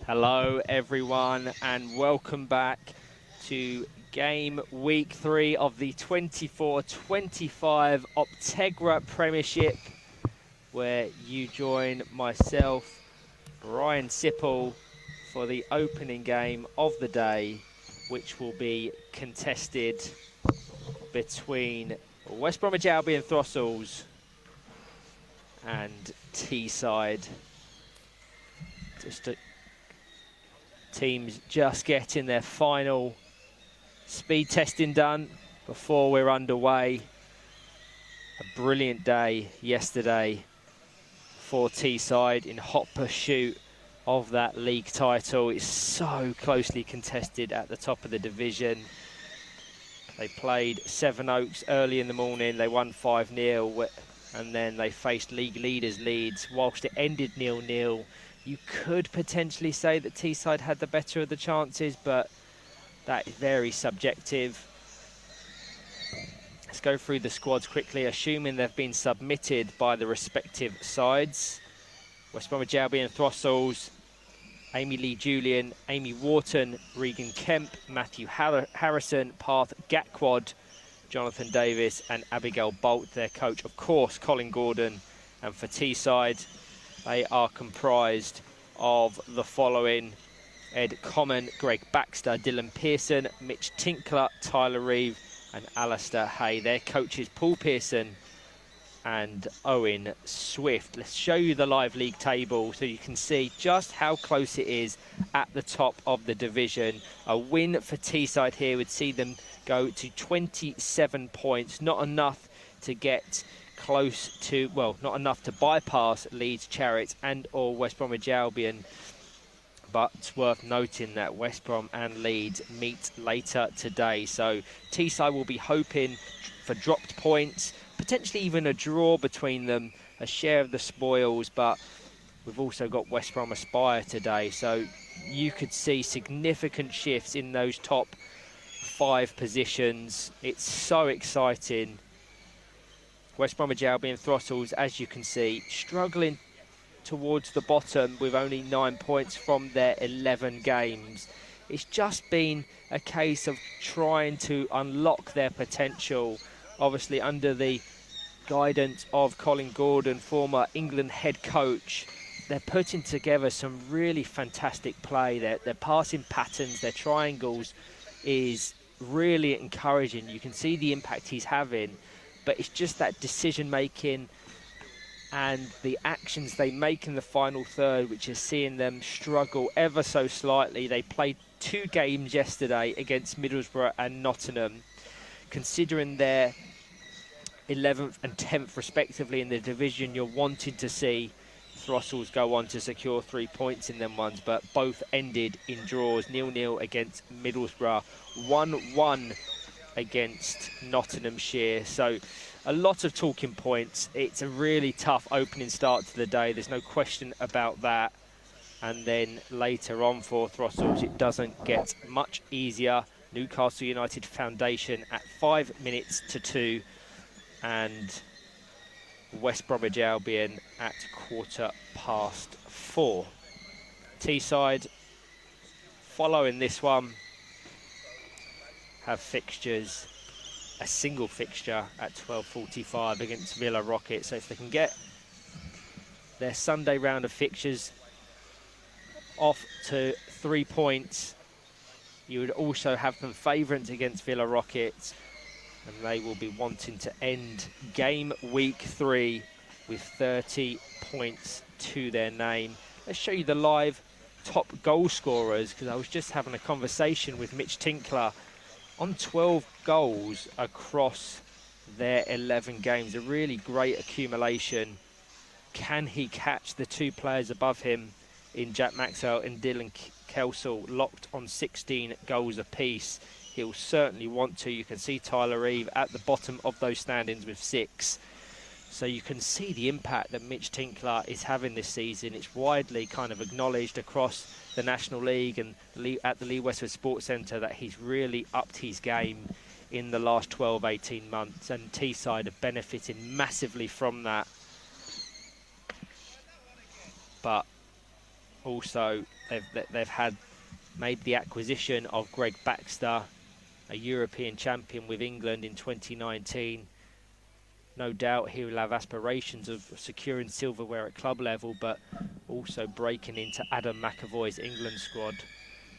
Hello everyone and welcome back to game week 3 of the 24-25 Optegra Premiership, where you join myself, Ryan Sipple, for the opening game of the day, which will be contested between West Bromwich Albion Throstles and Teesside. Teams just getting their final speed testing done before we're underway. A brilliant day yesterday for Teesside in hot pursuit of that league title. It's so closely contested at the top of the division. They played Sevenoaks early in the morning. They won 5-0, and then they faced league leaders Leeds. Whilst it ended 0-0, you could potentially say that Teesside had the better of the chances, but that is very subjective. Let's go through the squads quickly, assuming they've been submitted by the respective sides. West Bromwich Albion Throstles, Amy Lee Julian, Amy Wharton, Regan Kemp, Matthew Harrison, Parth Gakwad, Jonathan Davis and Abigail Bolt, their coach, of course, Colin Gordon. And for Teesside, they are comprised of the following: Ed Common, Greg Baxter, Dylan Pearson, Mitch Tinkler, Tyler Reeve and Alistair Hay. Their coaches, Paul Pearson and Owen Swift. Let's show you the live league table so you can see just how close it is at the top of the division. A win for Teesside here would see them go to 27 points. Not enough to get close to, well, not enough to bypass Leeds, Chariots and or West Bromwich Albion. But it's worth noting that West Brom and Leeds meet later today. So Teesside will be hoping for dropped points, potentially even a draw between them, a share of the spoils. But we've also got West Brom Aspire today. So you could see significant shifts in those top 5 positions. It's so exciting. West Bromwich Albion Throstles, as you can see, struggling towards the bottom with only 9 points from their 11 games. It's just been a case of trying to unlock their potential, obviously under the guidance of Colin Gordon, former England head coach. They're putting together some really fantastic play. Their passing patterns, their triangles is really encouraging. You can see the impact he's having, but it's just that decision making and the actions they make in the final third which is seeing them struggle ever so slightly. They played 2 games yesterday against Middlesbrough and Nottingham. Considering their 11th and 10th respectively in the division, you're wanting to see Throstles go on to secure 3 points in them ones, but both ended in draws. 0-0 against Middlesbrough, 1-1 against Nottinghamshire. So a lot of talking points. It's a really tough opening start to the day, there's no question about that. And then later on for Throstles, it doesn't get much easier. Newcastle United Foundation at 5 minutes to 2 and West Bromwich Albion at 4:15. Teesside, following this one, have fixtures, a single fixture at 12:45 against Villa Rocket. So if they can get their Sunday round of fixtures off to 3 points, you would also have them favourites against Villa Rocket, and they will be wanting to end game week 3 with 30 points to their name. Let's show you the live top goal scorers, because I was just having a conversation with Mitch Tinkler on 12 goals across their 11 games. A really great accumulation. Can he catch the 2 players above him in Jack Maxwell and Dylan Kelsall, locked on 16 goals apiece? He'll certainly want to. You can see Tyler Reeve at the bottom of those standings with 6. So you can see the impact that Mitch Tinkler is having this season. It's widely kind of acknowledged across the National League and at the Lee Westwood Sports Centre that he's really upped his game in the last 12-18 months, and Teesside are benefiting massively from that. But Also, they've made the acquisition of Greg Baxter, a European champion with England in 2019. No doubt he will have aspirations of securing silverware at club level, but also breaking into Adam McAvoy's England squad.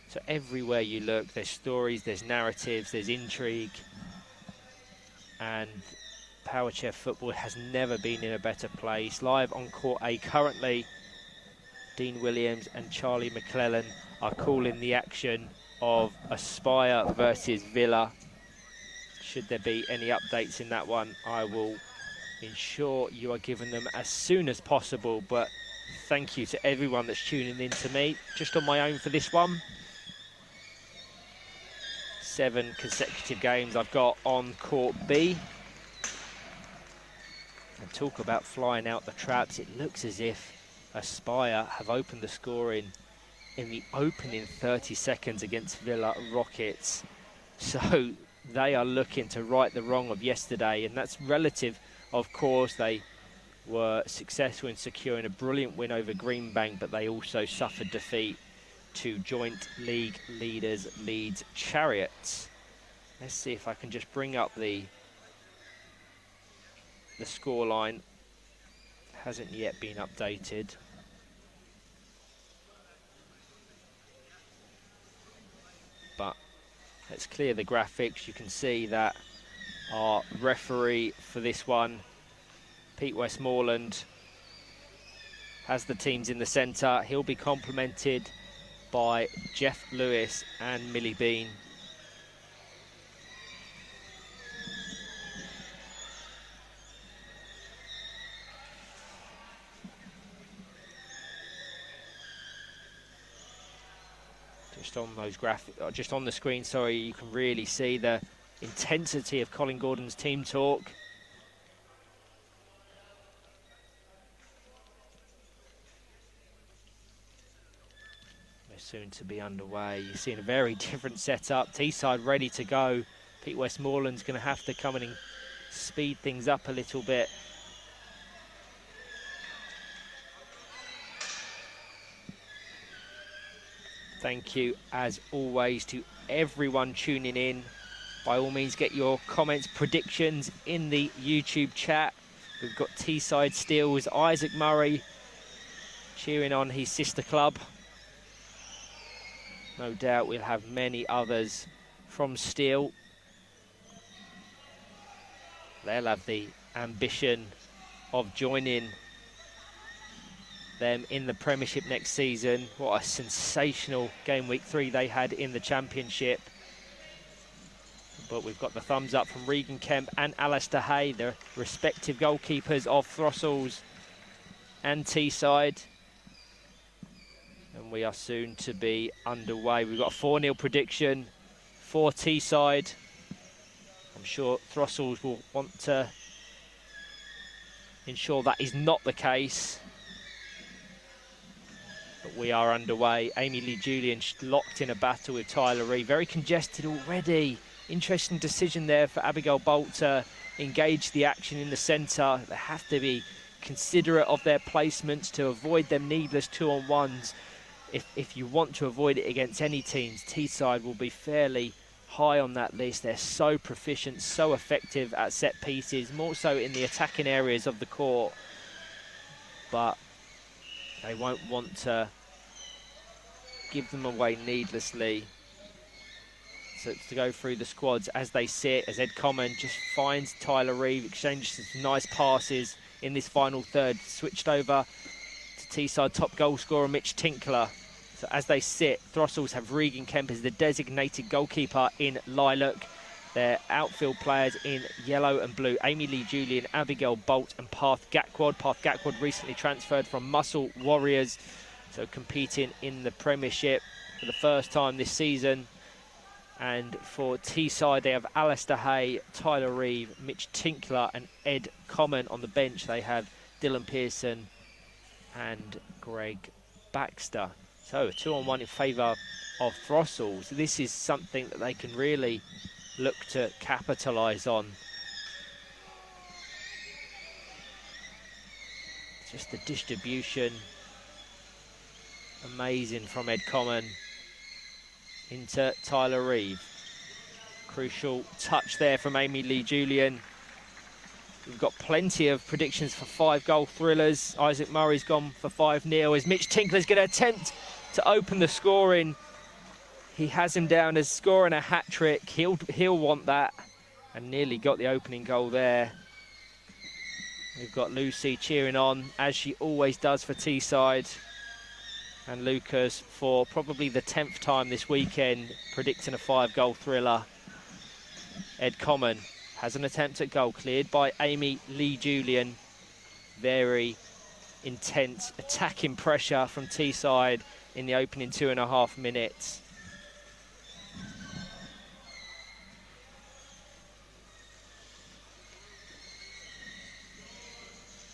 So everywhere you look, there's stories, there's narratives, there's intrigue. And Power Chair football has never been in a better place. Live on Court A currently, Dean Williams and Charlie McClellan are calling the action of Aspire versus Villa. Should there be any updates in that one, I will ensure you are given them as soon as possible. But thank you to everyone that's tuning in to me. Just on my own for this one. 7 consecutive games I've got on Court B. And talk about flying out the traps. It looks as if Aspire have opened the scoring in the opening 30 seconds against Villa Rockets. So they are looking to right the wrong of yesterday, and that's relative, of course. They were successful in securing a brilliant win over Greenbank, but they also suffered defeat to joint league leaders Leeds Chariots. Let's see if I can just bring up the scoreline. Hasn't yet been updated. But let's clear the graphics. You can see that our referee for this one, Pete Westmoreland, has the teams in the centre. He'll be complemented by Jeff Lewis and Millie Bean. Just on those graphics, just on the screen, sorry, you can really see the intensity of Colin Gordon's team talk. They're soon to be underway. You're seeing a very different setup. Teesside ready to go. Pete Westmoreland's going to have to come in and speed things up a little bit. Thank you, as always, to everyone tuning in. By all means, get your comments, predictions in the YouTube chat. We've got Teesside Steel's Isaac Murray cheering on his sister club. No doubt we'll have many others from Steel. They'll have the ambition of joining them in the Premiership next season. What a sensational game week 3 they had in the Championship. But we've got the thumbs up from Regan Kemp and Alistair Hay, the respective goalkeepers of Throstles and Teesside. And we are soon to be underway. We've got a 4-0 prediction for Teesside. I'm sure Throstles will want to ensure that is not the case. But we are underway. Amy Lee Julian locked in a battle with Tyler Reeve. Very congested already. Interesting decision there for Abigail Bolt to engage the action in the centre. They have to be considerate of their placements to avoid them needless 2-on-1s. If you want to avoid it against any teams, Teesside will be fairly high on that list. They're so proficient, so effective at set pieces, more so in the attacking areas of the court. But they won't want to give them away needlessly. So to go through the squads as they sit, as Ed Common just finds Tyler Reeve, exchanges some nice passes in this final third, switched over to Teesside top goal scorer Mitch Tinkler. So as they sit, Throstles have Regan Kemp as the designated goalkeeper in lilac. Their outfield players in yellow and blue, Amy Lee Julian, Abigail Bolt and Parth Gakwad. Parth Gakwad recently transferred from Muscle Warriors, so competing in the Premiership for the first time this season. And for Teesside, they have Alistair Hay, Tyler Reeve, Mitch Tinkler and Ed Common. On the bench, they have Dylan Pearson and Greg Baxter. So a 2-on-1 in favour of Throstles. This is something that they can really look to capitalise on. Just the distribution Amazing from Ed Common into Tyler Reeve. Crucial touch there from Amy Lee Julian. We've got plenty of predictions for 5-goal thrillers. Isaac Murray's gone for 5-0 as Mitch Tinkler's going to attempt to open the scoring. He has him down as scoring a hat-trick. He'll want that, and nearly got the opening goal there. We've got Lucy cheering on, as she always does for Teesside. And Lucas, for probably the 10th time this weekend, predicting a 5-goal thriller. Ed Common has an attempt at goal, cleared by Amy Lee Julian. Very intense attacking pressure from Teesside in the opening 2.5 minutes.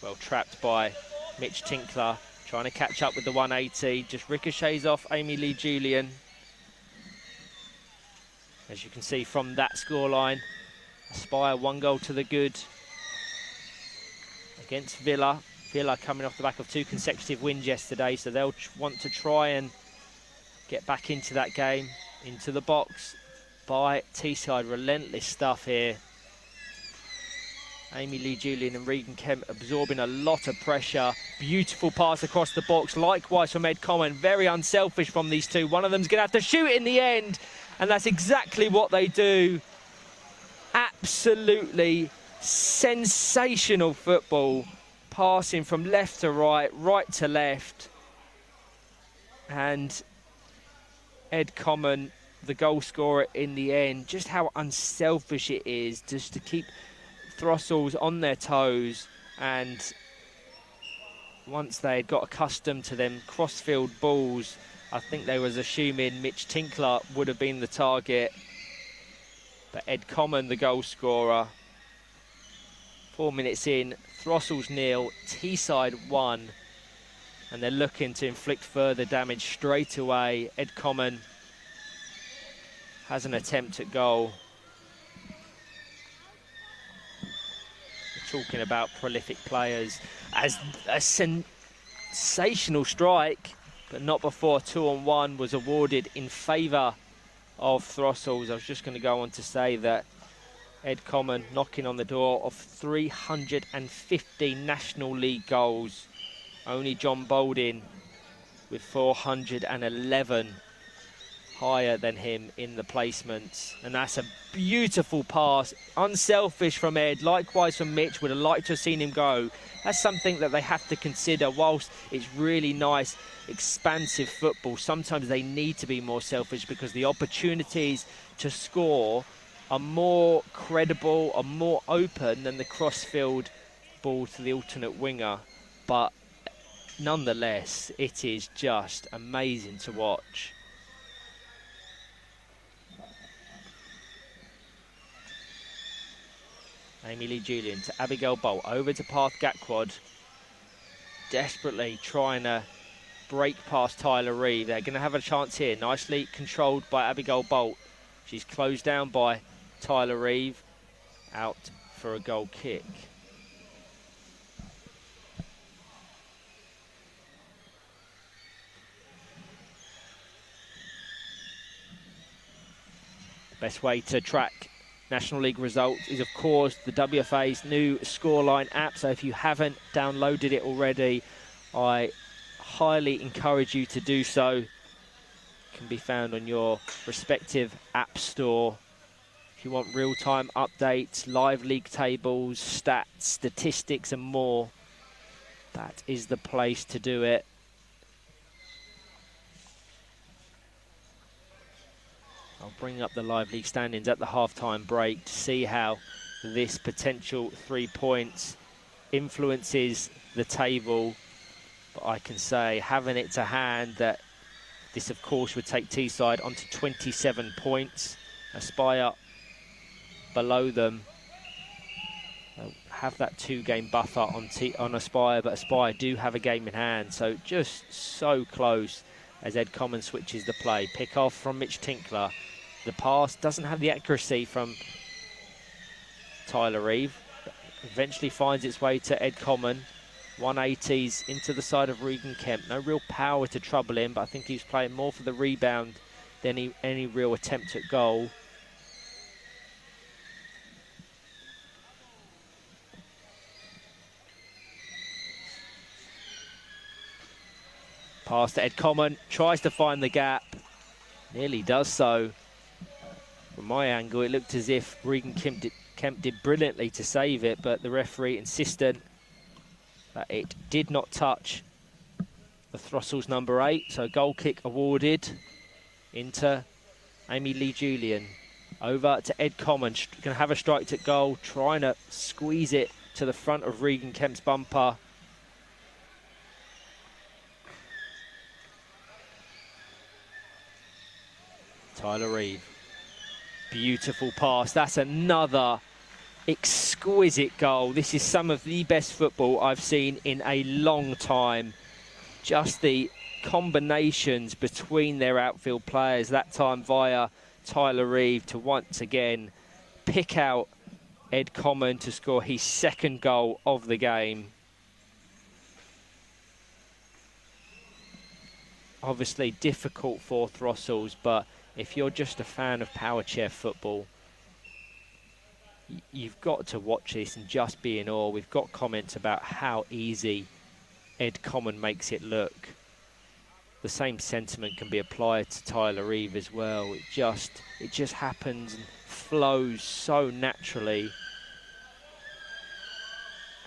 Well trapped by Mitch Tinkler, trying to catch up with the 180. Just ricochets off Amy Lee Julian. As you can see from that scoreline, Aspire 1 goal to the good against Villa. Villa coming off the back of 2 consecutive wins yesterday, so they'll want to try and get back into that game, into the box by Teesside. Relentless stuff here. Amy Lee Julian and Regan Kemp absorbing a lot of pressure. Beautiful pass across the box. Likewise from Ed Common. Very unselfish from these two. One of them's going to have to shoot in the end. And that's exactly what they do. Absolutely sensational football. Passing from left to right, right to left. And Ed Common, the goal scorer in the end. Just how unselfish it is just to keep Throstles on their toes, and once they had got accustomed to them crossfield balls, I think they was assuming Mitch Tinkler would have been the target. But Ed Common, the goal scorer. 4 minutes in, Throstles 0, Teesside 1, and they're looking to inflict further damage straight away. Ed Common has an attempt at goal. Talking about prolific players, as a sensational strike, but not before 2-on-1 was awarded in favour of Throstles. I was just going to go on to say that Ed Common knocking on the door of 350 National League goals. Only John Boulding with 411 higher than him in the placements. And that's a beautiful pass, unselfish from Ed, likewise from Mitch. Would have liked to have seen him go. That's something that they have to consider. Whilst it's really nice, expansive football, sometimes they need to be more selfish because the opportunities to score are more credible, are more open than the cross-field ball to the alternate winger. But nonetheless, it is just amazing to watch. Amy Lee Julian to Abigail Bolt, over to Parth Gakwad. Desperately trying to break past Tyler Reeve. They're going to have a chance here. Nicely controlled by Abigail Bolt. She's closed down by Tyler Reeve. Out for a goal kick. Best way to track National League results is, of course, the WFA's new Scoreline app. So if you haven't downloaded it already, I highly encourage you to do so. It can be found on your respective app store. If you want real-time updates, live league tables, stats, statistics and more, that is the place to do it. I'll bring up the live league standings at the half-time break to see how this potential 3 points influences the table. But I can say, having it to hand, that this, of course, would take Teesside onto 27 points. Aspire below them. They'll have that 2-game buffer on Aspire, but Aspire do have a game in hand. So just so close as Ed Common switches the play. Pick off from Mitch Tinkler. The pass doesn't have the accuracy from Tyler Reeve. Eventually finds its way to Ed Common. 180s into the side of Regan Kemp. No real power to trouble him, but I think he's playing more for the rebound than any real attempt at goal. Pass to Ed Common, tries to find the gap, nearly does so. From my angle, it looked as if Regan Kemp did brilliantly to save it, but the referee insisted that it did not touch the Throstles number 8. So goal kick awarded into Amy Lee Julian. Over to Ed Common, going to have a strike at goal, trying to squeeze it to the front of Regan Kemp's bumper. Tyler Reeve. Beautiful pass. That's another exquisite goal. This is some of the best football I've seen in a long time. Just the combinations between their outfield players, that time via Tyler Reeve, to once again pick out Ed Common to score his second goal of the game. Obviously difficult for Throstles, but if you're just a fan of power chair football, you've got to watch this and just be in awe. We've got comments about how easy Ed Common makes it look. The same sentiment can be applied to Tyler Reeve as well. It just happens and flows so naturally.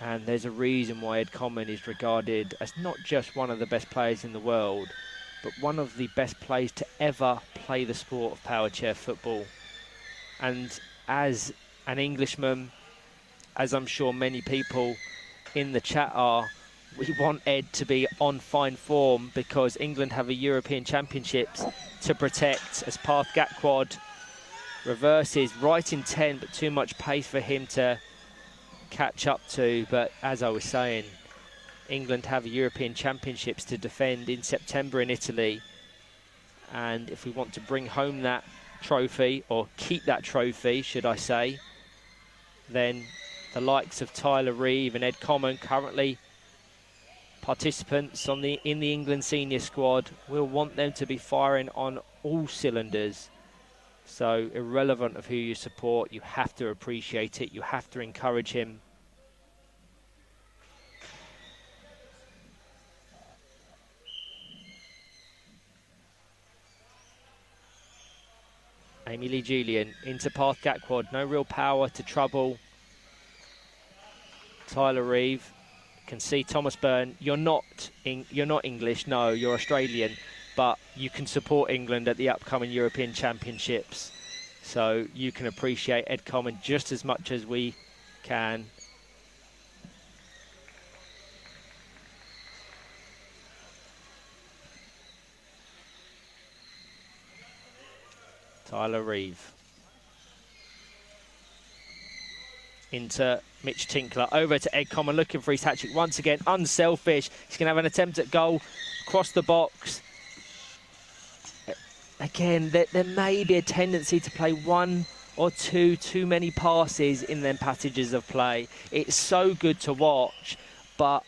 And there's a reason why Ed Common is regarded as not just one of the best players in the world, but one of the best players to ever play the sport of power chair football. And as an Englishman, as I'm sure many people in the chat are, we want Ed to be on fine form because England have a European Championships to protect as Parth Gakwad reverses right in 10, but too much pace for him to catch up to. But as I was saying, England have a European Championships to defend in September in Italy. And if we want to bring home that trophy, or keep that trophy, should I say, then the likes of Tyler Reeve and Ed Common, currently participants in the England senior squad, will want them to be firing on all cylinders. So irrelevant of who you support, you have to appreciate it, you have to encourage him. Amy Lee Julian into Parth Gakwad, no real power to trouble Tyler Reeve. Can see Thomas Byrne. You're not English, no, you're Australian, but you can support England at the upcoming European Championships, so you can appreciate Ed Common just as much as we can. Tyler Reeve into Mitch Tinkler, over to Ed Common, looking for his hat-trick once again, unselfish. He's going to have an attempt at goal across the box. Again, there may be a tendency to play one or two too many passes in them passages of play. It's so good to watch, but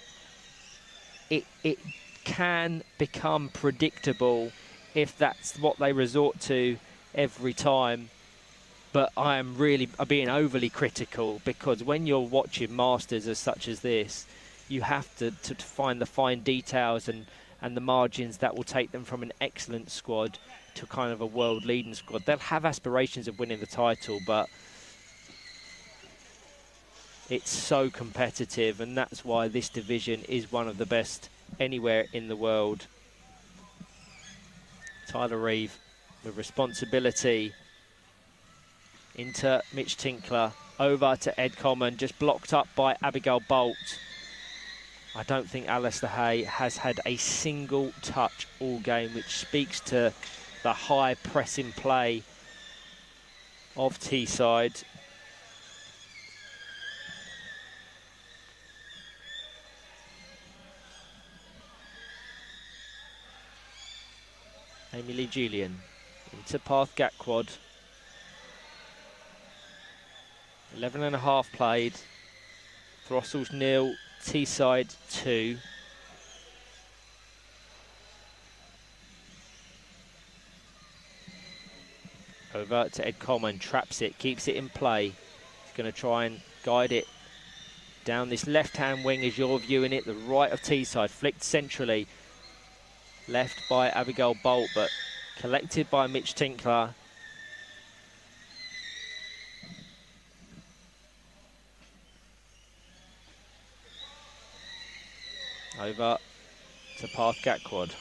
it can become predictable if that's what they resort to every time. But I am really being overly critical, because when you're watching masters as such as this, you have to find the fine details and the margins that will take them from an excellent squad to kind of a world leading squad. They'll have aspirations of winning the title, but it's so competitive, and that's why this division is one of the best anywhere in the world. Tyler Reeve with responsibility into Mitch Tinkler, over to Ed Common, just blocked up by Abigail Bolt. I don't think Alistair Hay has had a single touch all game, which speaks to the high pressing play of Teesside. Amy Lee Julian into Parth Gakwad. 11.5 played. Throstles 0, Teesside 2. Over to Ed Coleman, traps it, keeps it in play. He's going to try and guide it down this left-hand wing as you're viewing it, the right of Teesside, flicked centrally. Left by Abigail Bolt, but collected by Mitch Tinkler. Over to Parth Gakwad.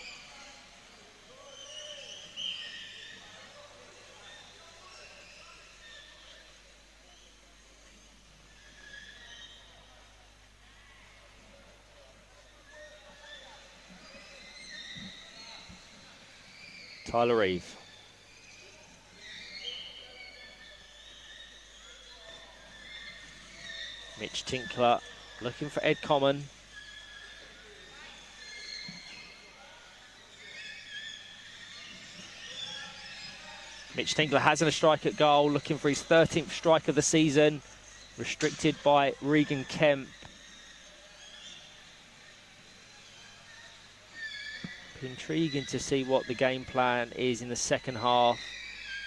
Tyler Reeve. Mitch Tinkler looking for Ed Common. Mitch Tinkler has a strike at goal, looking for his 13th strike of the season. Restricted by Regan Kemp. Intriguing to see what the game plan is in the second half,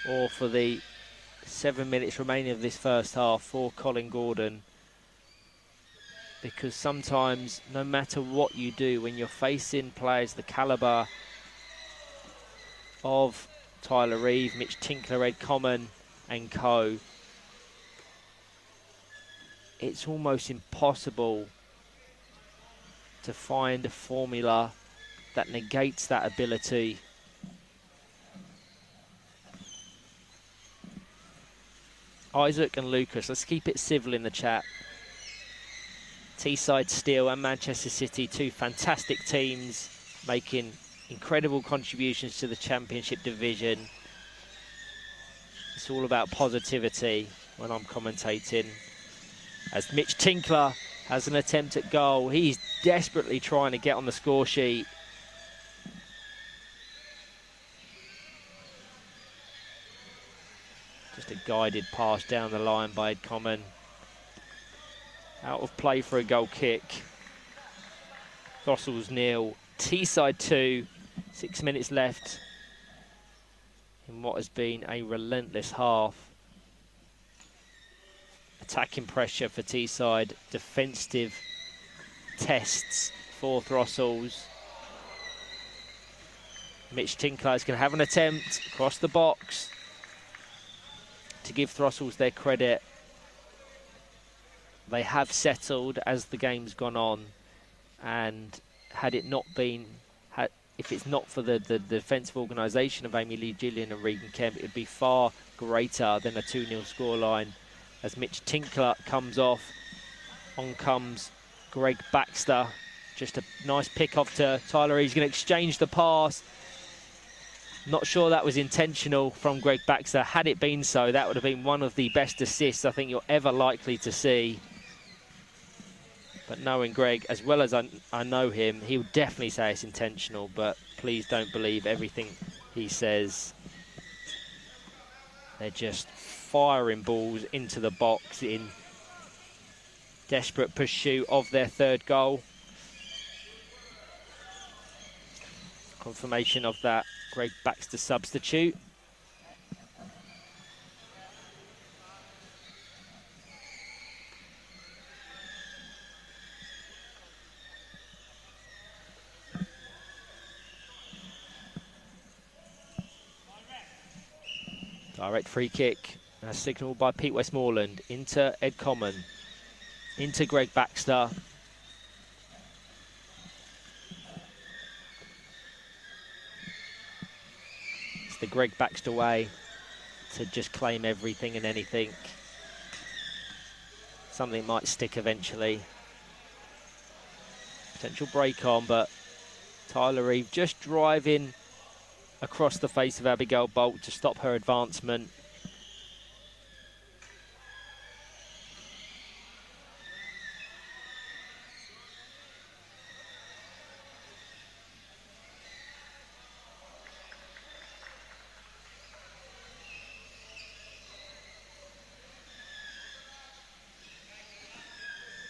or for the 7 minutes remaining of this first half for Colin Gordon. Because sometimes, no matter what you do, when you're facing players the calibre of Tyler Reeve, Mitch Tinkler, Ed Common and co, it's almost impossible to find a formula that negates that ability. Isaac and Lucas, let's keep it civil in the chat. Teesside Steel and Manchester City, two fantastic teams making incredible contributions to the Championship division. It's all about positivity when I'm commentating. As Mitch Tinkler has an attempt at goal, he's desperately trying to get on the score sheet. Just a guided pass down the line by Ed Common. Out of play for a goal kick. Throstles 0, Teesside 2, 6 minutes left in what has been a relentless half. Attacking pressure for Teesside, defensive tests for Throstles. Mitch Tinkler is going to have an attempt across the box. To give Throstles their credit, they have settled as the game's gone on, and had it not been, if it's not for the defensive organisation of Amy Lee Gillian and Regan Kemp, it would be far greater than a 2-0 scoreline. As Mitch Tinkler comes off, on comes Greg Baxter. Just a nice pick off to Tyler. He's going to exchange the pass. Not sure that was intentional from Greg Baxter. Had it been so, that would have been one of the best assists I think you're ever likely to see. But knowing Greg, as well as I know him, he would definitely say it's intentional, but please don't believe everything he says. They're just firing balls into the box in desperate pursuit of their third goal. Confirmation of that Greg Baxter substitute. Direct free kick, as signalled by Pete Westmoreland, into Ed Common, into Greg Baxter. It's the Greg Baxter way to just claim everything and anything. Something might stick eventually. Potential break on, but Tyler Reeve just driving across the face of Abigail Bolt to stop her advancement.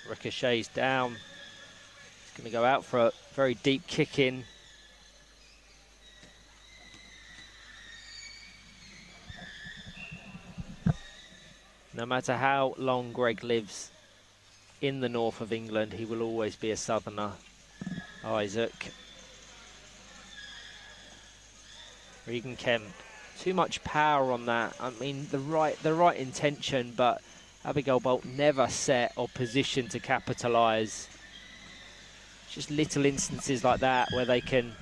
Ricochets down Going to go out for a very deep kick in. No matter how long Greg lives in the north of England, he will always be a southerner. Isaac. Regan Kemp. Too much power on that. I mean, the right intention, but Abigail Bolt never set or positioned to capitalise. Just little instances like that where they can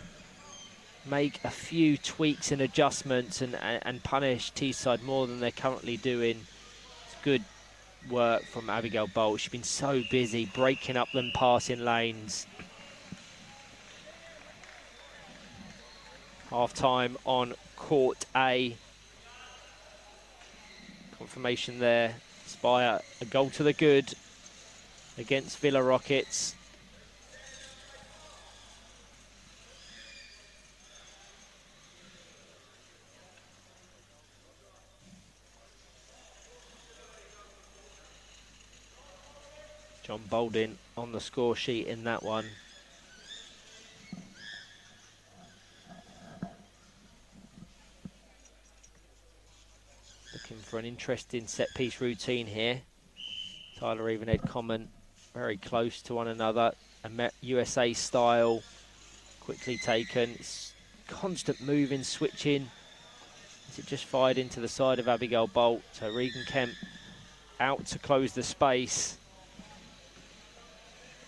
make a few tweaks and adjustments and punish Teesside more than they're currently doing. It's good work from Abigail Bolt. She's been so busy breaking up them passing lanes. Half time on court A. Confirmation there. Spire, a goal to the good against Villa Rockets. John Balding on the score sheet in that one. Looking for an interesting set-piece routine here. Tyler Eve and Ed Common very close to one another. USA style, quickly taken. It's constant moving, switching. Is it just fired into the side of Abigail Bolt? So Regan Kemp out to close the space.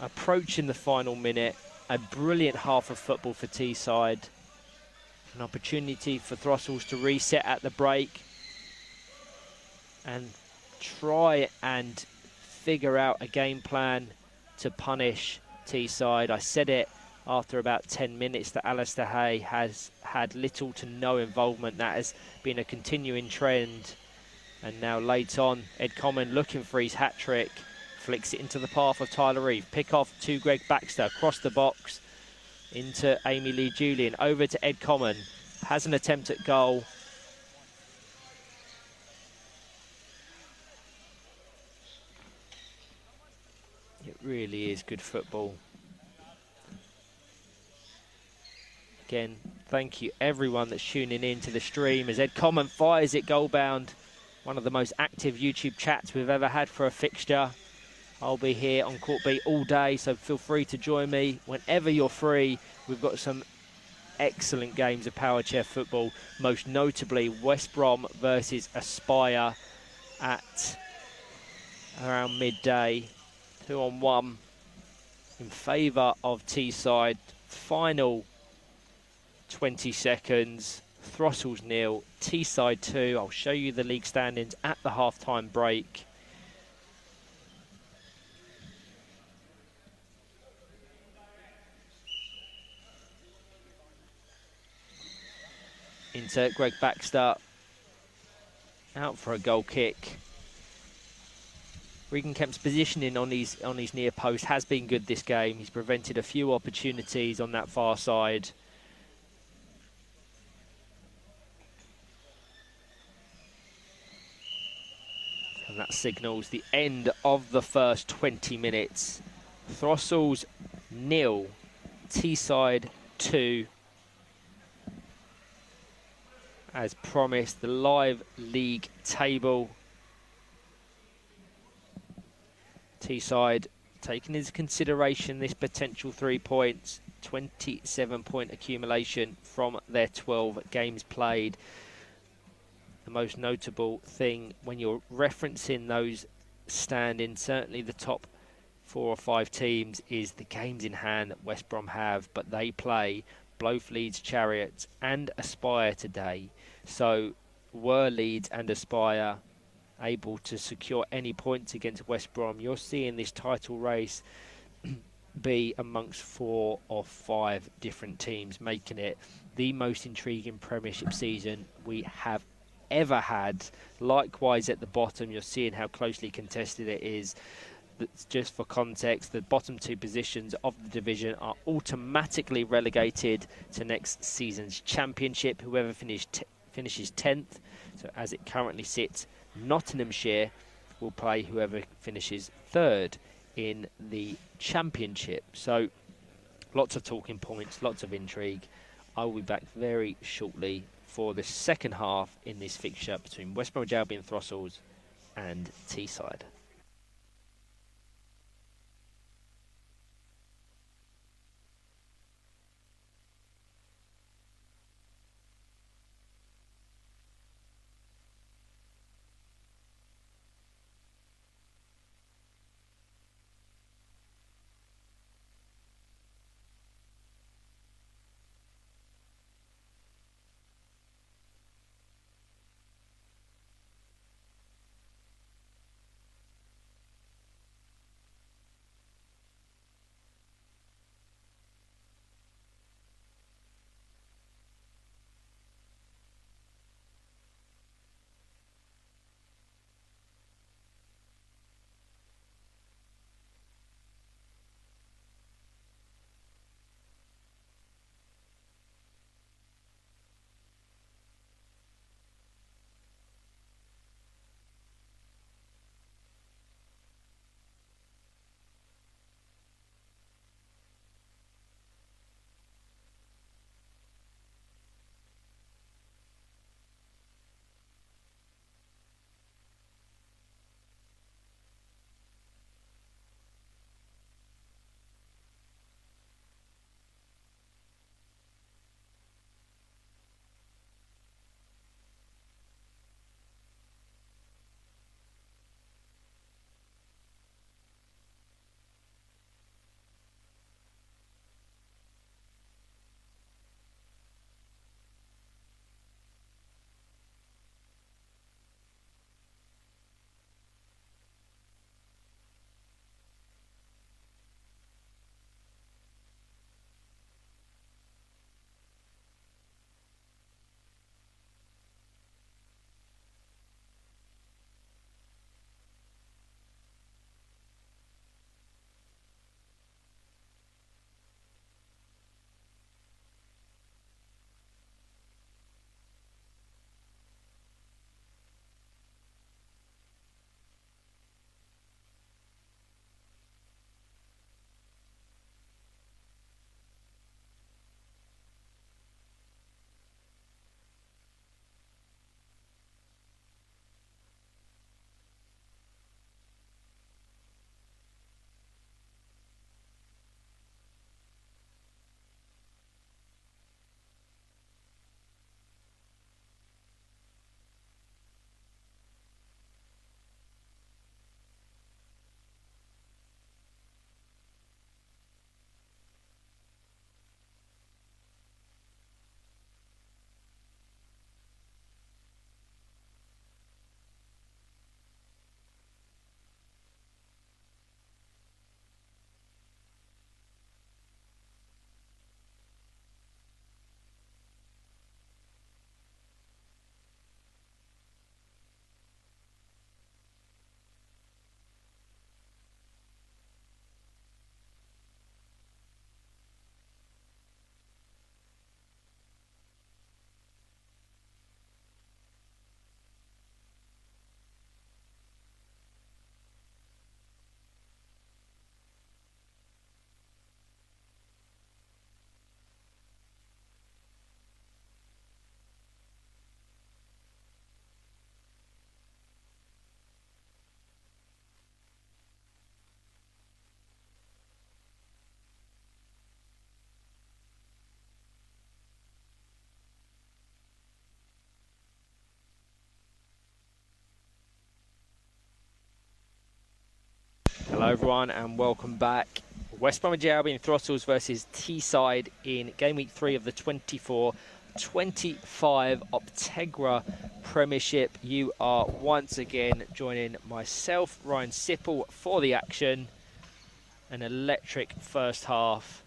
Approaching the final minute, a brilliant half of football for Teesside. An opportunity for Throstles to reset at the break and try and figure out a game plan to punish Teesside. I said it after about 10 minutes that Alistair Hay has had little to no involvement. That has been a continuing trend. And now late on, Ed Common looking for his hat-trick. Flicks it into the path of Tyler Reeve. Pick off to Greg Baxter. Across the box into Amy Lee Julian. Over to Ed Common. Has an attempt at goal. It really is good football. Again, thank you everyone that's tuning in to the stream as Ed Common fires it goal bound. One of the most active YouTube chats we've ever had for a fixture. I'll be here on Court B all day, so feel free to join me whenever you're free. We've got some excellent games of power chair football, most notably West Brom versus Aspire at around midday. 2-on-1 in favour of Teesside. Final 20 seconds. Throstles 0, Teesside 2. I'll show you the league standings at the half-time break. Into Greg Baxter, out for a goal kick. Regan Kemp's positioning on his near post has been good this game. He's prevented a few opportunities on that far side. And that signals the end of the first 20 minutes. Throstles 0, Teesside 2. As promised, the live league table. Teesside taking into consideration this potential 3 points, 27-point accumulation from their 12 games played. The most notable thing when you're referencing those standings, certainly the top 4 or 5 teams, is the games in hand that West Brom have, but they play Blow Leeds, Chariots and Aspire today. So were Leeds and Aspire able to secure any points against West Brom, you're seeing this title race be amongst 4 or 5 different teams, making it the most intriguing Premiership season we have ever had. Likewise at the bottom, you're seeing how closely contested it is. Just for context, the bottom 2 positions of the division are automatically relegated to next season's championship. Whoever finishes 10th, so as it currently sits, Nottinghamshire will play whoever finishes 3rd in the championship. So lots of talking points, lots of intrigue. I will be back very shortly for the second half in this fixture between West Bromwich Albion Throstles and Teesside. Hello everyone and welcome back. West Bromwich Albion Throstles versus Teesside in game week 3 of the 24-25 Optegra Premiership. You are once again joining myself, Ryan Sipple, for the action. An electric first half.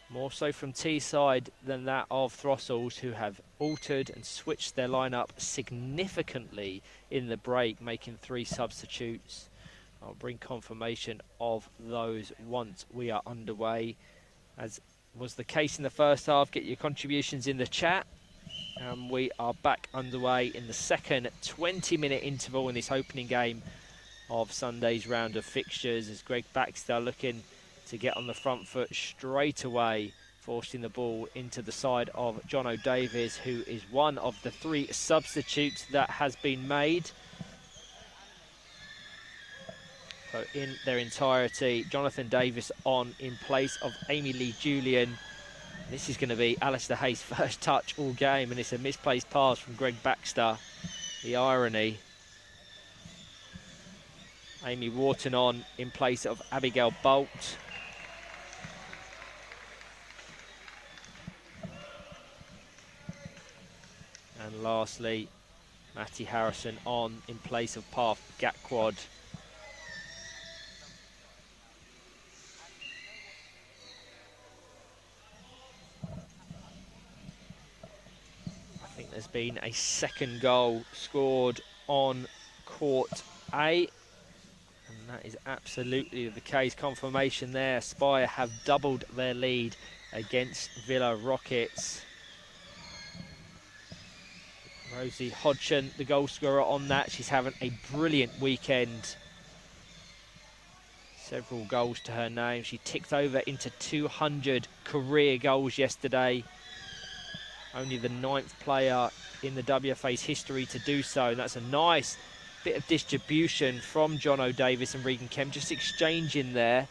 More so from Teesside than that of Throstles, who have altered and switched their lineup significantly in the break, making 3 substitutes. I'll bring confirmation of those once we are underway. As was the case in the first half, get your contributions in the chat. And we are back underway in the second 20-minute interval in this opening game of Sunday's round of fixtures, as Greg Baxter looking to get on the front foot straight away, forcing the ball into the side of Jono Davies, who is one of the 3 substitutes that has been made. So in their entirety, Jonathan Davis on in place of Amy Lee Julian. This is going to be Alistair Hayes' first touch all game, and it's a misplaced pass from Greg Baxter. The irony. Amy Wharton on in place of Abigail Bolt. And lastly, Matty Harrison on in place of Parth Gakwad. I think there's been a second goal scored on court A, and that is absolutely the case. Confirmation there. Spire have doubled their lead against Villa Rockets. Rosie Hodgson, the goal scorer on that. She's having a brilliant weekend. Several goals to her name. She ticked over into 200 career goals yesterday. Only the 9th player in the WFA's history to do so. And that's a nice bit of distribution from Jono Davis and Regan Kemp, just exchanging there.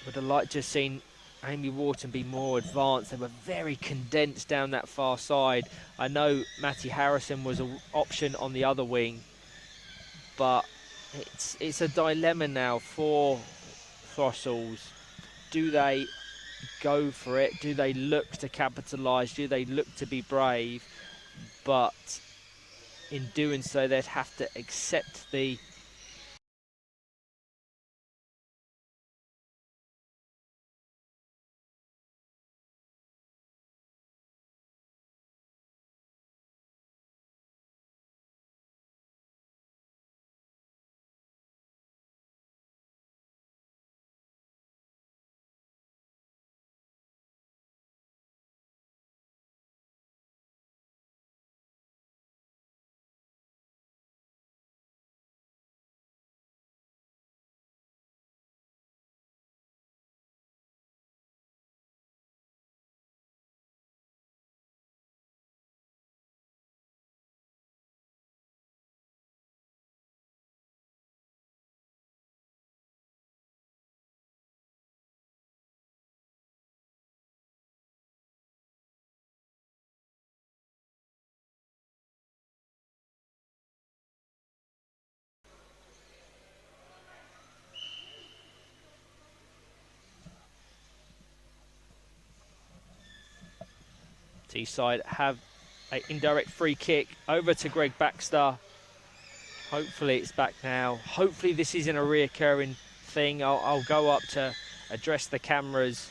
Would have liked to have seen Amy Wharton be more advanced. They were very condensed down that far side. I know Matty Harrison was an option on the other wing, but it's a dilemma now for Throstles. Do they go for it? Do they look to capitalise? Do they look to be brave? But in doing so, they'd have to accept the Teesside have an indirect free kick over to Greg Baxter. Hopefully it's back now. Hopefully this isn't a reoccurring thing. I'll go up to address the cameras.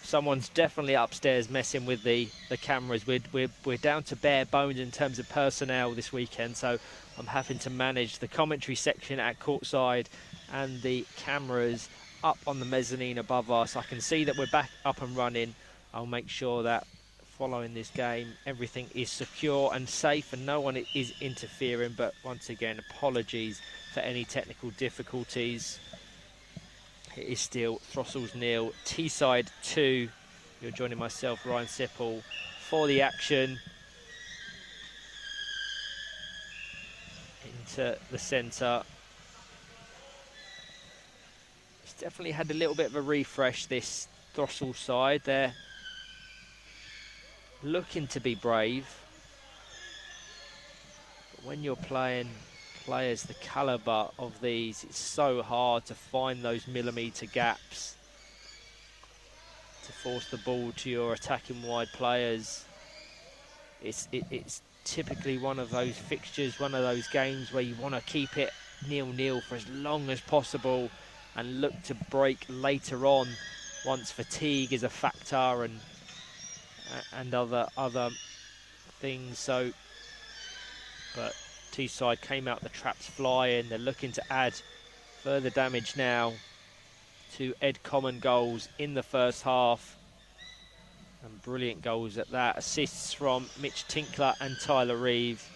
Someone's definitely upstairs messing with the cameras. We're down to bare bones in terms of personnel this weekend, so I'm having to manage the commentary section at courtside and the cameras up on the mezzanine above us. I can see that we're back up and running. I'll make sure that following this game everything is secure and safe and no one is interfering, but once again apologies for any technical difficulties. It is still Throstles 0, Teesside 2. You're joining myself, Ryan Sippel, for the action. Into the centre. It's definitely had a little bit of a refresh, this Throstles side. They're looking to be brave. But when you're playing players the calibre of these, it's so hard to find those millimetre gaps to force the ball to your attacking wide players. It's typically one of those fixtures, one of those games where you want to keep it 0-0 for as long as possible and look to break later on once fatigue is a factor and other things. So, but Teesside came out the traps flying. They're looking to add further damage now to Ed Common goals in the first half. And brilliant goals at that. Assists from Mitch Tinkler and Tyler Reeve.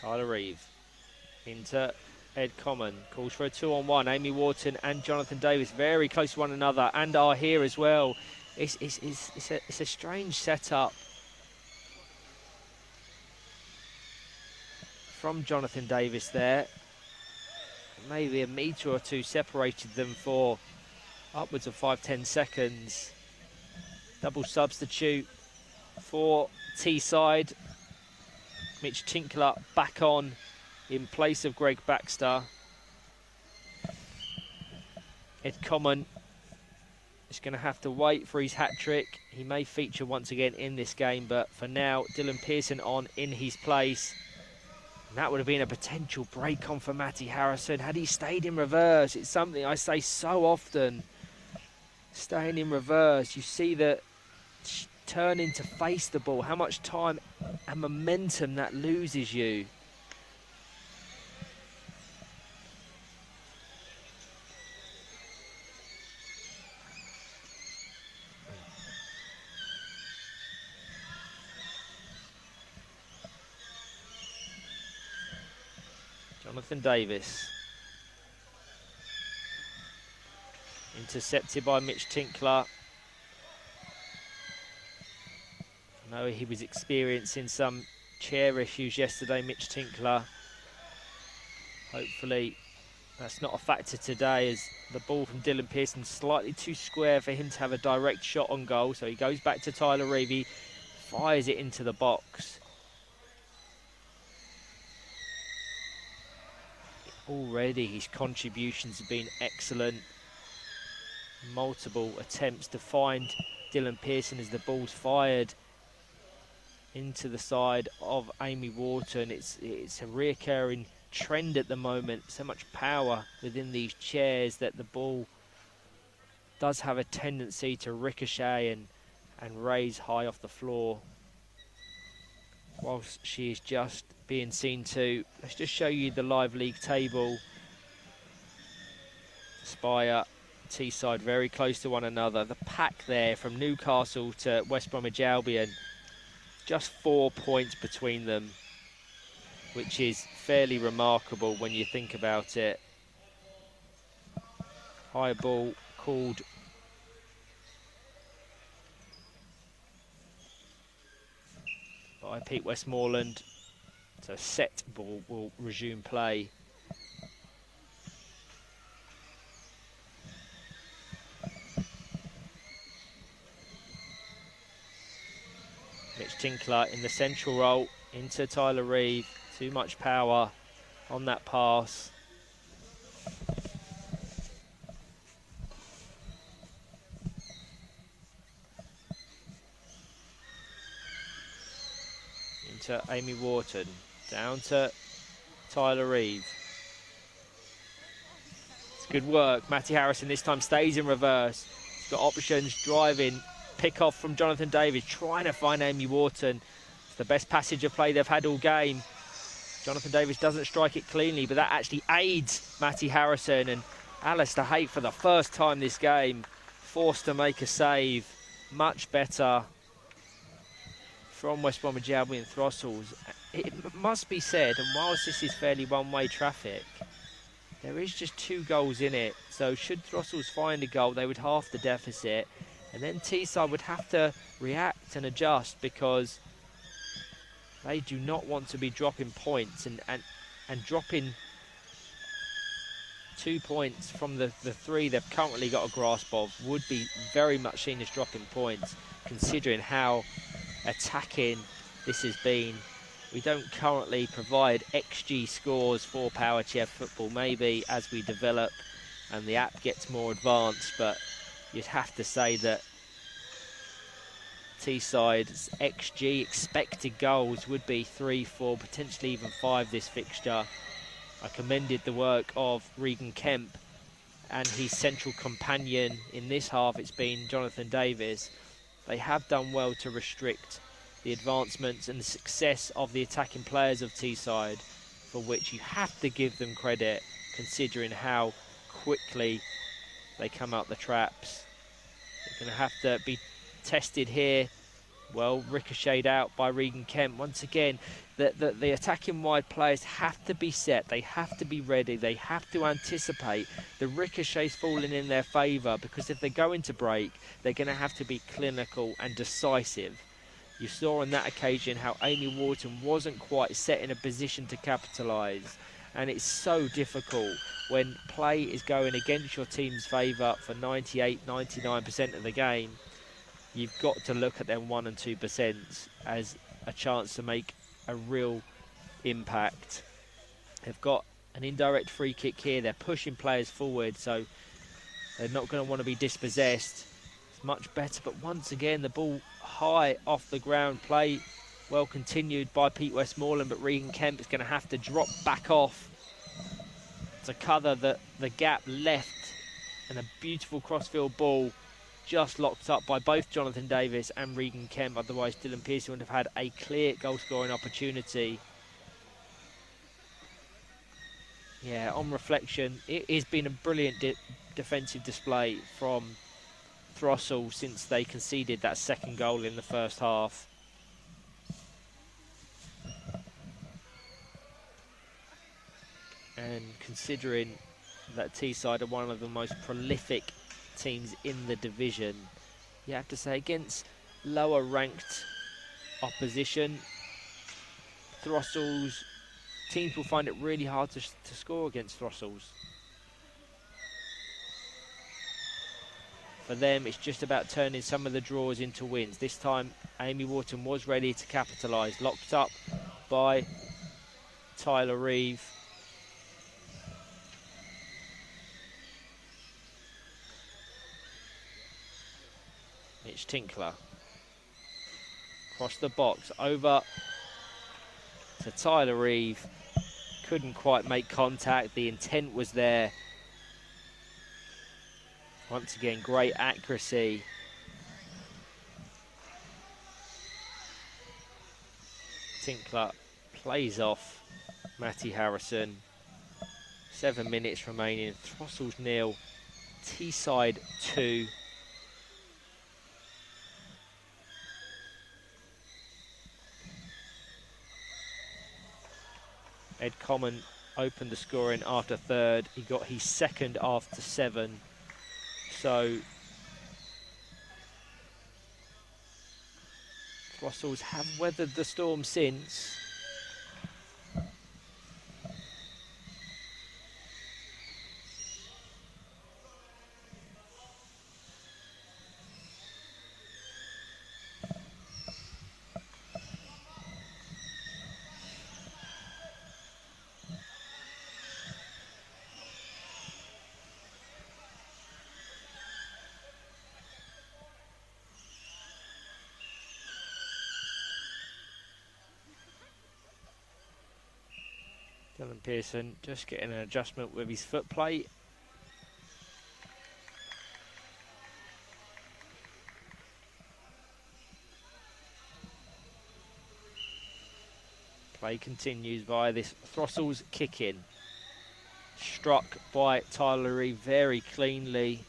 Tyler Reeve into Ed Common, calls for a 2-on-1. Amy Wharton and Jonathan Davis very close to one another and are here as well. It's a strange setup from Jonathan Davis there. Maybe a metre or two separated them for upwards of 5-10 seconds. Double substitute for Teesside. Mitch Tinkler back on in place of Greg Baxter. Ed Common is going to have to wait for his hat-trick. He may feature once again in this game, but for now, Dylan Pearson on in his place. And that would have been a potential break on for Matty Harrison had he stayed in reverse. It's something I say so often. Staying in reverse, you see that turning to face the ball, how much time and momentum that loses you. Jonathan Davis. Intercepted by Mitch Tinkler. I know he was experiencing some chair issues yesterday, Mitch Tinkler. Hopefully that's not a factor today, as the ball from Dylan Pearson slightly too square for him to have a direct shot on goal. So he goes back to Tyler Reeve, he fires it into the box. Already his contributions have been excellent. Multiple attempts to find Dylan Pearson as the ball's fired into the side of Amy Wharton. It's a reoccurring trend at the moment. So much power within these chairs that the ball does have a tendency to ricochet and raise high off the floor. Whilst she is just being seen to, let's just show you the live league table. Spire, Teesside very close to one another. The pack there from Newcastle to West Bromwich Albion, just 4 points between them, which is fairly remarkable when you think about it. High ball called by Pete Westmoreland. So set ball will resume play. Mitch Tinkler in the central role into Tyler Reeve. Too much power on that pass. Into Amy Wharton. Down to Tyler Reeve. It's good work. Matty Harrison this time stays in reverse. He's got options, driving. Pick off from Jonathan Davis, trying to find Amy Wharton. It's the best passage of play they've had all game. Jonathan Davis doesn't strike it cleanly, but that actually aids Matty Harrison, and Alistair Haight for the first time this game forced to make a save. Much better from West Bromwich Albion Throstles. It must be said, and whilst this is fairly one-way traffic, there is just 2 goals in it. So should Throstles find a goal, they would halve the deficit. And then Teesside would have to react and adjust, because they do not want to be dropping points, and dropping 2 points from the 3 they've currently got a grasp of would be very much seen as dropping points, considering how attacking this has been. We don't currently provide XG scores for Power Chair football. Maybe as we develop and the app gets more advanced, but you'd have to say that Teesside's XG, expected goals, would be 3, 4, potentially even 5 this fixture. I commended the work of Regan Kemp and his central companion in this half. It's been Jonathan Davis. They have done well to restrict the advancements and the success of the attacking players of Teesside, for which you have to give them credit, considering how quickly they come out the traps. They're going to have to be tested here Well, ricocheted out by Regan Kemp. Once again, the attacking wide players have to be set. They have to be ready. They have to anticipate the ricochets falling in their favour, because if they go into break, they're going to have to be clinical and decisive. You saw on that occasion how Amy Wharton wasn't quite set in a position to capitalise. And it's so difficult when play is going against your team's favour for 98, 99% of the game. You've got to look at them 1 and 2% as a chance to make a real impact. They've got an indirect free kick here. They're pushing players forward, so they're not going to want to be dispossessed. It's much better, but once again, the ball high off the ground. Play well continued by Pete Westmoreland, but Regan Kemp is going to have to drop back off to cover the gap left, and a beautiful crossfield ball just locked up by both Jonathan Davis and Regan Kemp. Otherwise, Dylan Pearson would have had a clear goal-scoring opportunity. Yeah, on reflection, it has been a brilliant defensive display from Throstles since they conceded that second goal in the first half. And considering that Teesside are one of the most prolific teams in the division, you have to say, against lower ranked opposition, Throstles, teams will find it really hard to score against Throstles. For them, it's just about turning some of the draws into wins. This time, Amy Wharton was ready to capitalise, locked up by Tyler Reeve. Mitch Tinkler across the box, over to Tyler Reeve. Couldn't quite make contact. The intent was there. Once again, great accuracy. Tinkler plays off Matty Harrison. 7 minutes remaining. Throstles 0, Teesside 2. Ed Common opened the scoring after third. He got his second after 7. So Throstles have weathered the storm since. Dylan Pearson just getting an adjustment with his foot plate. Play continues via this Throstles kick-in. Struck by Tyler Reeve very cleanly.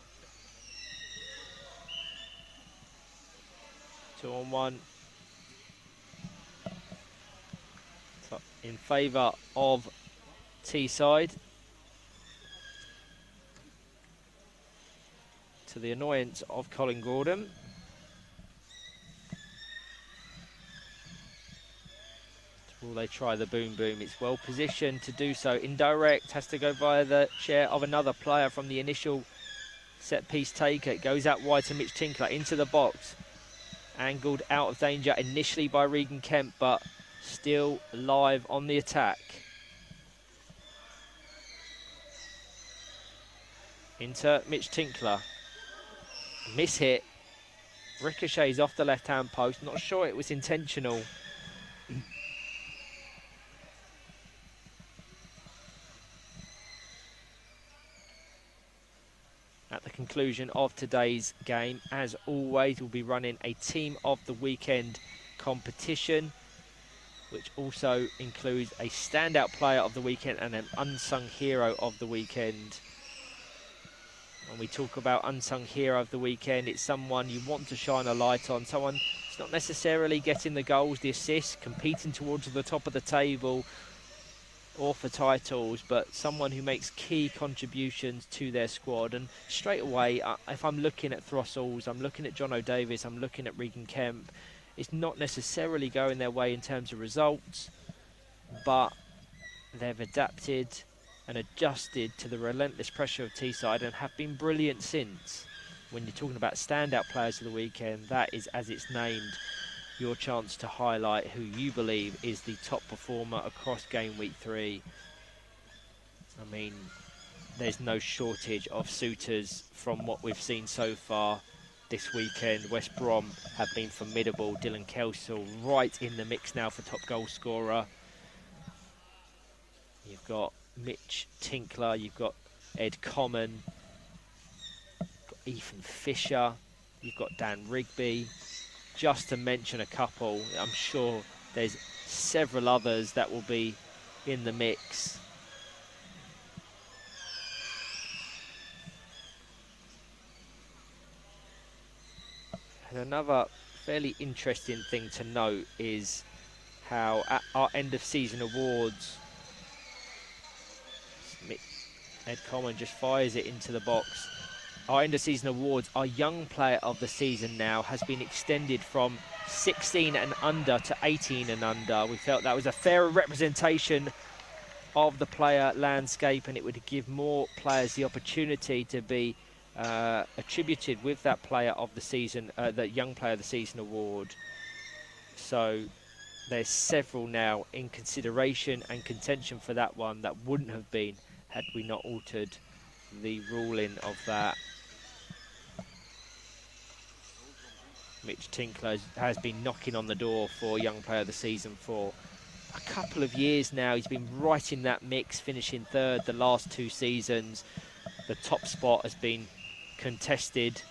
2-on-1. In favour of Teesside, to the annoyance of Colin Gordon. Will they try the boom boom? It's well positioned to do so. Indirect, has to go via the share of another player from the initial set piece taker. It goes out wide to Mitch Tinkler into the box. Angled out of danger initially by Regan Kemp, but still live on the attack. Into Mitch Tinkler. Miss hit. Ricochets off the left-hand post. Not sure it was intentional. At the conclusion of today's game, as always, we'll be running a Team of the Weekend competition, which also includes a standout player of the weekend and an unsung hero of the weekend. When we talk about unsung hero of the weekend, it's someone you want to shine a light on, someone He's not necessarily getting the goals, the assists, competing towards the top of the table or for titles, but someone who makes key contributions to their squad. And straight away, if I'm looking at Throstles, I'm looking at John O'Davis, I'm looking at Regan Kemp, it's not necessarily going their way in terms of results, but they've adapted and adjusted to the relentless pressure of Teesside and have been brilliant since. When you're talking about standout players of the weekend, that is, as it's named, your chance to highlight who you believe is the top performer across game week 3. I mean, there's no shortage of suitors from what we've seen so far this weekend. West Brom have been formidable. Dylan Kelsall right in the mix now for top goal scorer. You've got Mitch Tinkler, you've got Ed Common, you've got Ethan Fisher, you've got Dan Rigby, just to mention a couple. I'm sure there's several others that will be in the mix. And another fairly interesting thing to note is how at our end of season awards, Ed Common just fires it into the box. Our end of season awards, our young player of the season now has been extended from 16 and under to 18 and under. We felt that was a fairer representation of the player landscape, and it would give more players the opportunity to be attributed with that player of the season, the young player of the season award. So there's several now in consideration and contention for that one that wouldn't have been had we not altered the ruling of that. Mitch Tinkler has been knocking on the door for Young Player of the Season for a couple of years now. He's been right in that mix, finishing 3rd the last 2 seasons. The top spot has been contested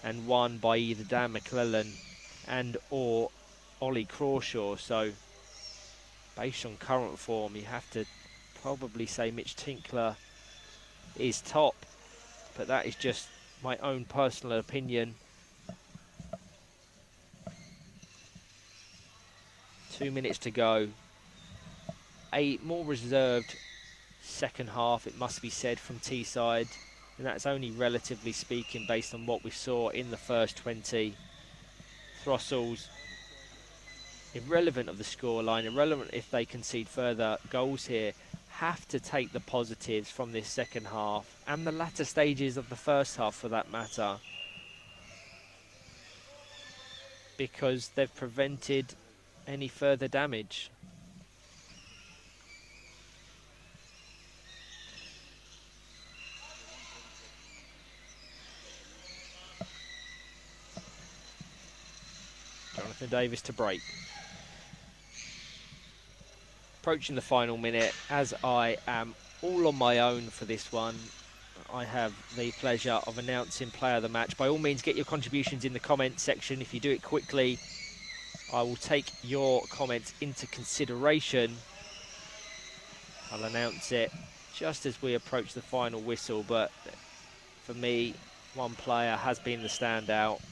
and won by either Dan McClellan and or Ollie Crawshaw. So based on current form, you have to probably say Mitch Tinkler is top, but that is just my own personal opinion. 2 minutes to go. A more reserved second half, it must be said, from Teesside, and that's only relatively speaking based on what we saw in the first 20. Throstles, irrelevant of the scoreline, irrelevant if they concede further goals here, have to take the positives from this second half and the latter stages of the first half for that matter, because they've prevented any further damage. Jonathan Davis to break. Approaching the final minute, as I am all on my own for this one, I have the pleasure of announcing player of the match. By all means, get your contributions in the comment section. If you do it quickly, I will take your comments into consideration. I'll announce it just as we approach the final whistle, but for me, one player has been the standout.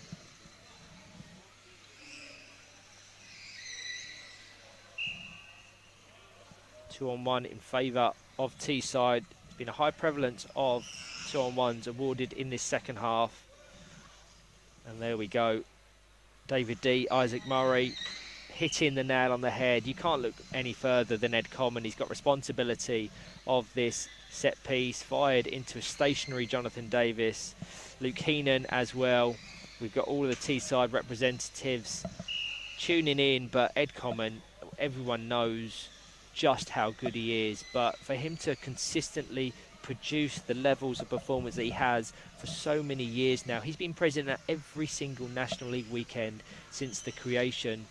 Two-on-one in favour of Teesside. There's been a high prevalence of two-on-ones awarded in this second half. And there we go. David D, Isaac Murray, hitting the nail on the head. You can't look any further than Ed Common. He's got responsibility of this set piece, fired into a stationary Jonathan Davis. Luke Heenan as well. We've got all of the Teesside representatives tuning in, but Ed Common, everyone knows just how good he is, but for him to consistently produce the levels of performance that he has for so many years now. He's been present at every single National League weekend since the creation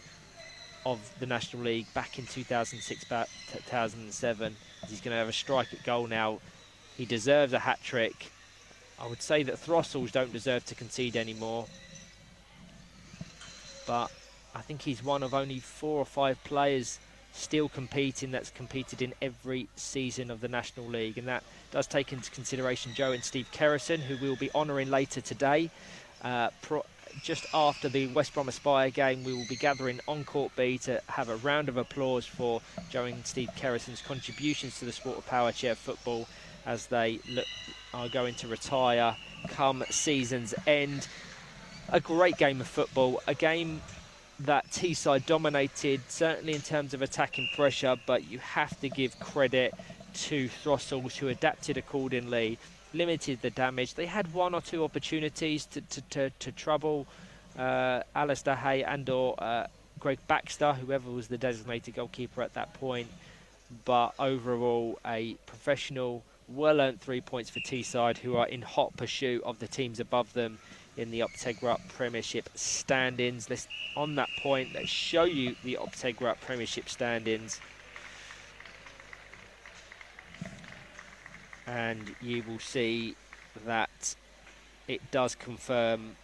of the National League back in 2006, 2007. He's going to have a strike at goal now. He deserves a hat-trick. I would say that Throstles don't deserve to concede anymore, but I think he's one of only 4 or 5 players still competing that's competed in every season of the National League, and that does take into consideration Joe and Steve Kerrison, who we'll be honouring later today. just after the West Brom Aspire game, we will be gathering on Court B to have a round of applause for Joe and Steve Kerrison's contributions to the sport of power chair football as they are going to retire come season's end. A great game of football, a game that Teesside dominated, certainly in terms of attacking pressure, but you have to give credit to Throstles, who adapted accordingly, limited the damage. They had one or two opportunities to trouble Alistair Hay and or Greg Baxter, whoever was the designated goalkeeper at that point. But overall, a professional, well-earned 3 points for Teesside, who are in hot pursuit of the teams above them in the Optegra Premiership standings. On that point, let's show you the Optegra Premiership standings. And you will see that it does confirm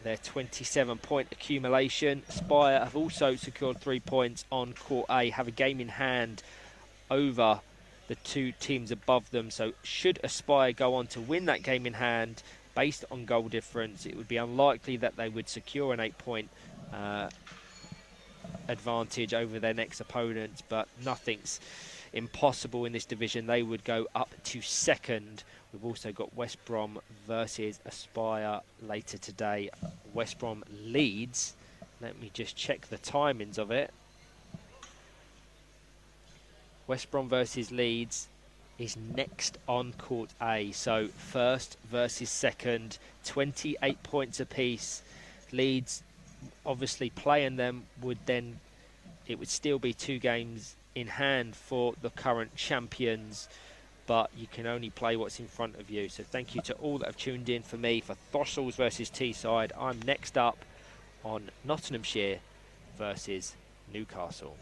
their 27-point accumulation. Spire have also secured 3 points on Court A, have a game in hand over the two teams above them. So should Aspire go on to win that game in hand, based on goal difference, it would be unlikely that they would secure an 8-point advantage over their next opponent, but nothing's impossible in this division. They would go up to second. We've also got West Brom versus Aspire later today. West Brom leads. Let me just check the timings of it. West Brom versus Leeds is next on Court A. So first versus second, 28 points apiece. Leeds obviously playing them it would still be 2 games in hand for the current champions, but you can only play what's in front of you. So thank you to all that have tuned in for me for Throstles versus Teesside. I'm next up on Nottinghamshire versus Newcastle.